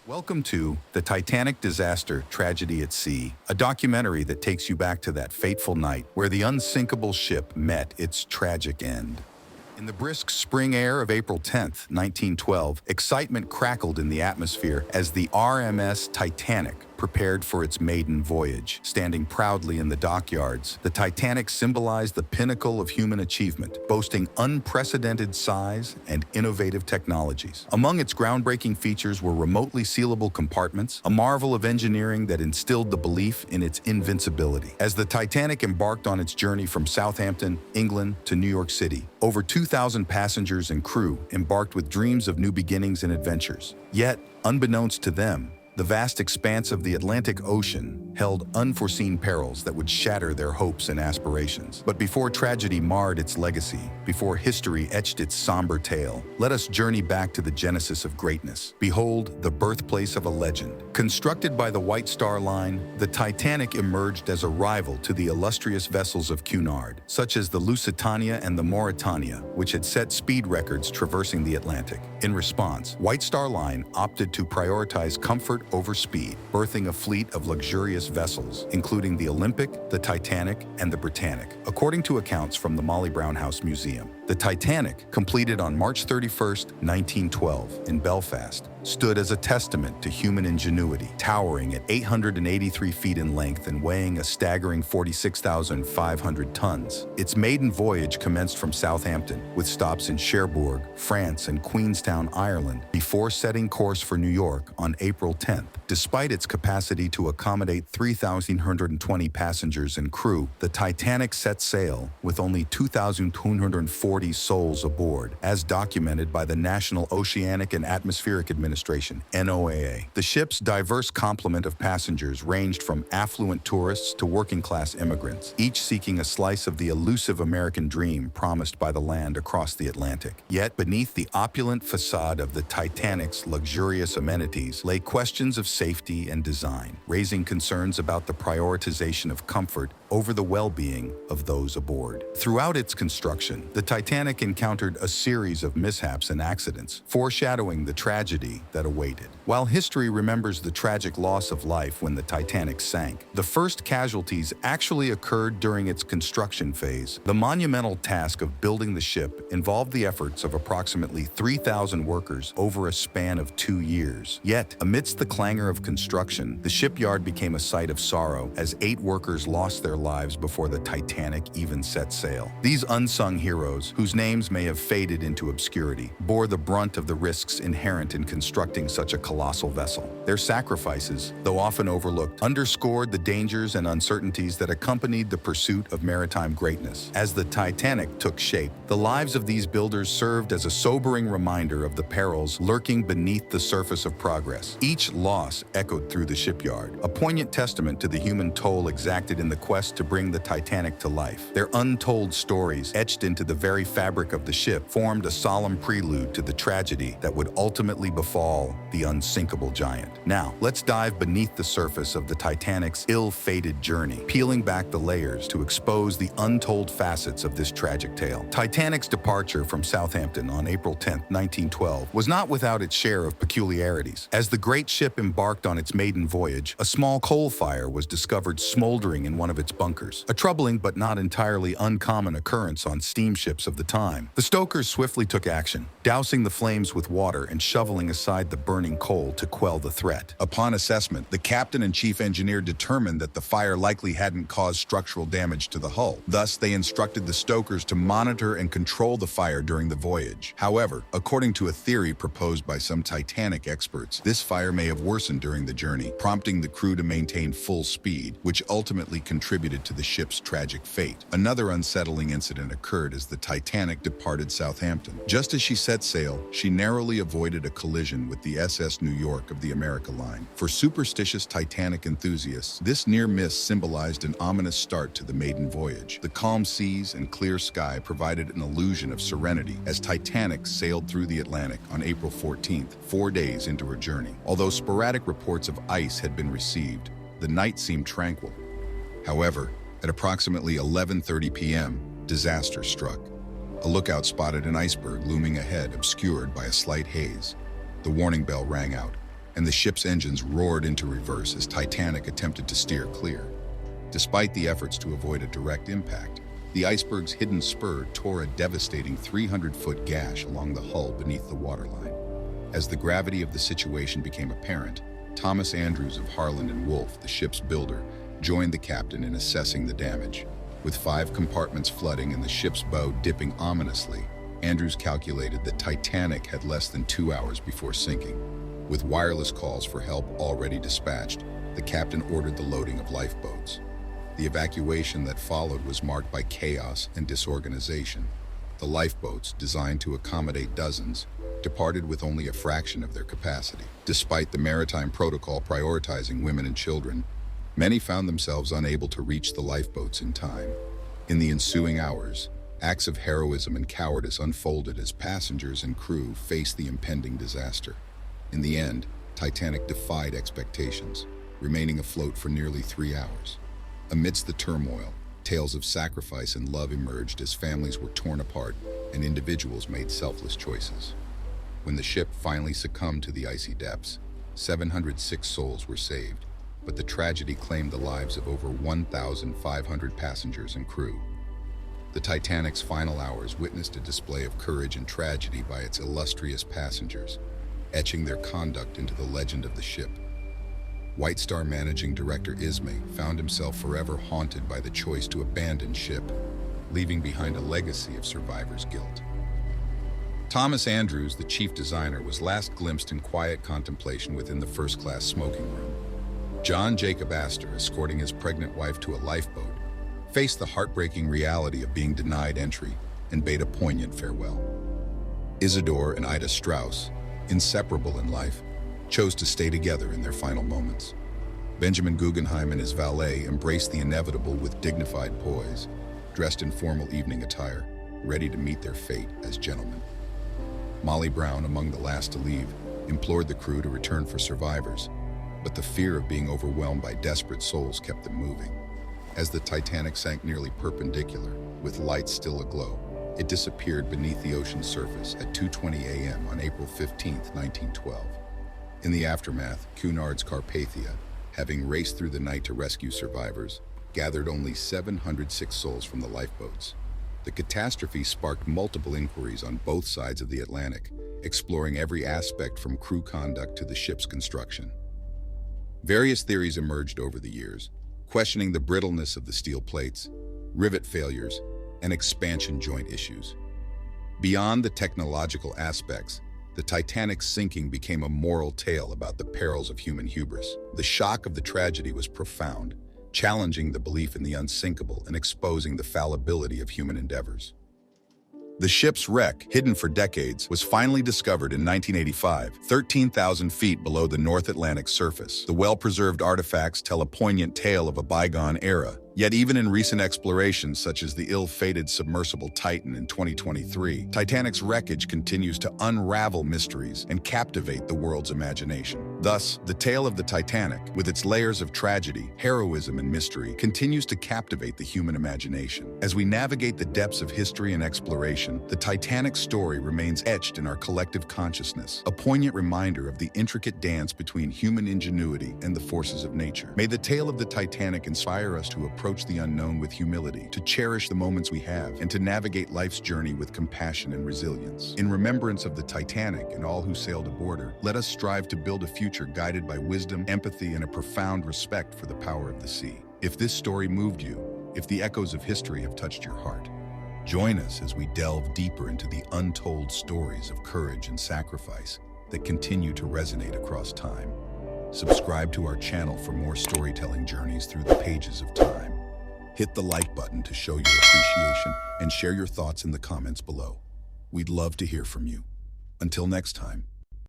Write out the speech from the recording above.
Welcome to The Titanic Disaster Tragedy at Sea, a documentary that takes you back to that fateful night where the unsinkable ship met its tragic end. In the brisk spring air of April 10th, 1912, excitement crackled in the atmosphere as the RMS Titanic prepared for its maiden voyage. Standing proudly in the dockyards, the Titanic symbolized the pinnacle of human achievement, boasting unprecedented size and innovative technologies. Among its groundbreaking features were remotely sealable compartments, a marvel of engineering that instilled the belief in its invincibility. As the Titanic embarked on its journey from Southampton, England, to New York City, over 2,000 passengers and crew embarked with dreams of new beginnings and adventures. Yet, unbeknownst to them, the vast expanse of the Atlantic Ocean held unforeseen perils that would shatter their hopes and aspirations. But before tragedy marred its legacy, before history etched its somber tale, let us journey back to the genesis of greatness. Behold, the birthplace of a legend. Constructed by the White Star Line, the Titanic emerged as a rival to the illustrious vessels of Cunard, such as the Lusitania and the Mauretania, which had set speed records traversing the Atlantic. In response, White Star Line opted to prioritize comfort over speed, birthing a fleet of luxurious vessels, including the Olympic, the Titanic, and the Britannic. According to accounts from the Molly Brown House Museum, the Titanic, completed on March 31st, 1912, in Belfast, stood as a testament to human ingenuity, towering at 883 feet in length and weighing a staggering 46,500 tons. Its maiden voyage commenced from Southampton, with stops in Cherbourg, France, and Queenstown, Ireland, before setting course for New York on April 10th. Despite its capacity to accommodate 3,120 passengers and crew, the Titanic set sail with only 2,240 souls aboard, as documented by the National Oceanic and Atmospheric Administration, NOAA. The ship's diverse complement of passengers ranged from affluent tourists to working-class immigrants, each seeking a slice of the elusive American dream promised by the land across the Atlantic. Yet, beneath the opulent facade of the Titanic's luxurious amenities lay questions of safety and design, raising concerns about the prioritization of comfort over the well-being of those aboard. Throughout its construction, the Titanic encountered a series of mishaps and accidents, foreshadowing the tragedy that awaited. While history remembers the tragic loss of life when the Titanic sank, the first casualties actually occurred during its construction phase. The monumental task of building the ship involved the efforts of approximately 3,000 workers over a span of 2 years. Yet, amidst the clangor of construction, the shipyard became a sight of sorrow as 8 workers lost their lives before the Titanic even set sail. These unsung heroes, whose names may have faded into obscurity, bore the brunt of the risks inherent in constructing such a colossal vessel. Their sacrifices, though often overlooked, underscored the dangers and uncertainties that accompanied the pursuit of maritime greatness. As the Titanic took shape, the lives of these builders served as a sobering reminder of the perils lurking beneath the surface of progress. Each loss echoed through the shipyard, a poignant testament to the human toll exacted in the quest to bring the Titanic to life. Their untold stories, etched into the very fabric of the ship, formed a solemn prelude to the tragedy that would ultimately befall the unsinkable giant. Now, let's dive beneath the surface of the Titanic's ill-fated journey, peeling back the layers to expose the untold facets of this tragic tale. Titanic's departure from Southampton on April 10, 1912, was not without its share of peculiarities. As the great ship embarked on its maiden voyage, a small coal fire was discovered smoldering in one of its bunkers, a troubling but not entirely uncommon occurrence on steamships of the time. The stokers swiftly took action, dousing the flames with water and shoveling aside the burning coal to quell the threat. Upon assessment, the captain and chief engineer determined that the fire likely hadn't caused structural damage to the hull. Thus, they instructed the stokers to monitor and control the fire during the voyage. However, according to a theory proposed by some Titanic experts, this fire may have worsened during the journey, prompting the crew to maintain full speed, which ultimately contributed to the ship's tragic fate. Another unsettling incident occurred as the Titanic departed Southampton. Just as she set sail, she narrowly avoided a collision with the SS New York of the America Line. For superstitious Titanic enthusiasts, this near miss symbolized an ominous start to the maiden voyage. The calm seas and clear sky provided an illusion of serenity as Titanic sailed through the Atlantic on April 14th, 4 days into her journey. Although sporadic reports of ice had been received, the night seemed tranquil. However, at approximately 11:30 p.m., disaster struck. A lookout spotted an iceberg looming ahead, obscured by a slight haze. The warning bell rang out, and the ship's engines roared into reverse as Titanic attempted to steer clear. Despite the efforts to avoid a direct impact, the iceberg's hidden spur tore a devastating 300-foot gash along the hull beneath the waterline. As the gravity of the situation became apparent, Thomas Andrews of Harland and Wolff, the ship's builder, joined the captain in assessing the damage. With 5 compartments flooding and the ship's bow dipping ominously, Andrews calculated that Titanic had less than 2 hours before sinking. With wireless calls for help already dispatched, the captain ordered the loading of lifeboats. The evacuation that followed was marked by chaos and disorganization. The lifeboats, designed to accommodate dozens, departed with only a fraction of their capacity. Despite the Maritime protocol prioritizing women and children, many found themselves unable to reach the lifeboats in time. In the ensuing hours, acts of heroism and cowardice unfolded as passengers and crew faced the impending disaster. In the end, Titanic defied expectations, remaining afloat for nearly 3 hours. Amidst the turmoil, tales of sacrifice and love emerged as families were torn apart and individuals made selfless choices. When the ship finally succumbed to the icy depths, 706 souls were saved, but the tragedy claimed the lives of over 1,500 passengers and crew. The Titanic's final hours witnessed a display of courage and tragedy by its illustrious passengers, etching their conduct into the legend of the ship. White Star managing director Ismay found himself forever haunted by the choice to abandon ship, leaving behind a legacy of survivors' guilt. Thomas Andrews, the chief designer, was last glimpsed in quiet contemplation within the first-class smoking room. John Jacob Astor, escorting his pregnant wife to a lifeboat, faced the heartbreaking reality of being denied entry and bade a poignant farewell. Isidore and Ida Strauss, inseparable in life, chose to stay together in their final moments. Benjamin Guggenheim and his valet embraced the inevitable with dignified poise, dressed in formal evening attire, ready to meet their fate as gentlemen. Molly Brown, among the last to leave, implored the crew to return for survivors, but the fear of being overwhelmed by desperate souls kept them moving. As the Titanic sank nearly perpendicular, with lights still aglow, it disappeared beneath the ocean's surface at 2:20 a.m. on April 15, 1912. In the aftermath, Cunard's Carpathia, having raced through the night to rescue survivors, gathered only 706 souls from the lifeboats. The catastrophe sparked multiple inquiries on both sides of the Atlantic, exploring every aspect from crew conduct to the ship's construction. Various theories emerged over the years, questioning the brittleness of the steel plates, rivet failures, and expansion joint issues. Beyond the technological aspects, the Titanic's sinking became a moral tale about the perils of human hubris. The shock of the tragedy was profound, challenging the belief in the unsinkable and exposing the fallibility of human endeavors. The ship's wreck, hidden for decades, was finally discovered in 1985, 13,000 feet below the North Atlantic surface. The well-preserved artifacts tell a poignant tale of a bygone era. Yet even in recent explorations, such as the ill-fated submersible Titan in 2023, Titanic's wreckage continues to unravel mysteries and captivate the world's imagination. Thus, the tale of the Titanic, with its layers of tragedy, heroism, and mystery, continues to captivate the human imagination. As we navigate the depths of history and exploration, the Titanic story remains etched in our collective consciousness, a poignant reminder of the intricate dance between human ingenuity and the forces of nature. May the tale of the Titanic inspire us to approach the unknown with humility, to cherish the moments we have, and to navigate life's journey with compassion and resilience. In remembrance of the Titanic and all who sailed aboard her, let us strive to build a future guided by wisdom, empathy, and a profound respect for the power of the sea. If this story moved you, if the echoes of history have touched your heart, join us as we delve deeper into the untold stories of courage and sacrifice that continue to resonate across time. Subscribe to our channel for more storytelling journeys through the pages of time. Hit the like button to show your appreciation and share your thoughts in the comments below. We'd love to hear from you. Until next time.